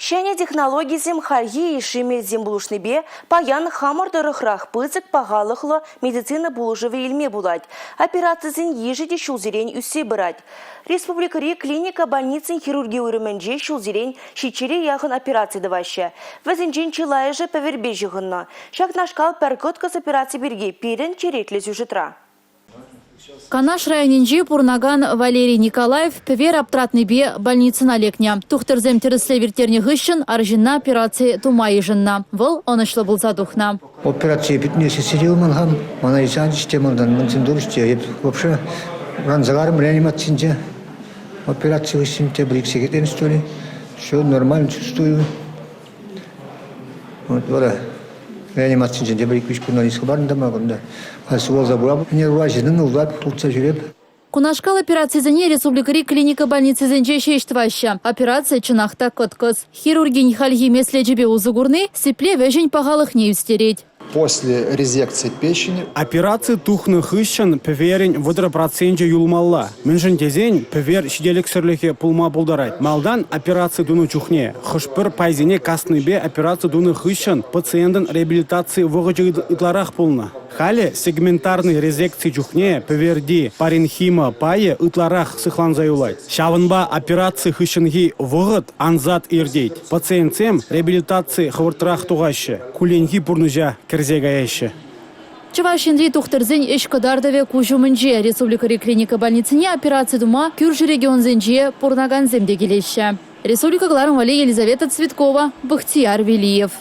Шәне технологизм харги ишиме зембулушныбе паян хамырдырыхрах пызык пағалықлы медицина булужывы илме булать. Операциясын ежеде шулзерен үссе бырать. Республикари клиника больницын хирургия үріменже шулзерен шичере яғын операция давашы. Візінжен чилайжы пәвербе жығынна. Шақнашқал пәркөткіз операция берге перін череклі сюжетра. Канаш районинжи пурнаган Валерий Николаев певер аптратный бе больницына лекня. Тухтырзем терісле вертерне ғышын аржинна операция тумай жынна. Выл онышлы болса духна. Операция бітнесі сидел мылхам, мана исан системалдан мынсын дұрыште. Вообще, ранзагарым реанимацинде операция высимте бриксегетен столи. Все нормально чувствую. Вот, voilà. Реанимацинде дебрик вишку на риск барында мағында. Асуал забурабы, нерважының ұлдар ұлтса жүреп. Кунашкал операциясыне республикари клиника больницасынже шештваща. Операция чынақта көткіз. Хирургин хальги меследжебе узыгурны, сепле вежень пағалық не үстереть. После резекции печени операция тухны хыщан певерень выдра проценте юлмалла. Менжен тезень певер шиделик сырлихе пулма булдарать. Малдан операция дуну чухне. Хышпыр пайзине кастны бе операция дуну хыщан пациентын реабилитации вғычы итларах пулна. Хали сегментарный резекции чухне певерди паренхима пае итларах сыхлан заюлайт. Шавынба операция хыщанги вғыт анзат ирдейт. Пациентсем реабилитации хвыртрах туғашы. Куленги пурнужа керзегаяшы. Чувашинди тухтырзень еш кадардаве кужумынже республикари клиника больницыне операция дума кюржи регионзенже пурнаган земде келеші. Республика Гларым Вали Елизавета Цветкова, Бахтияр Велиев.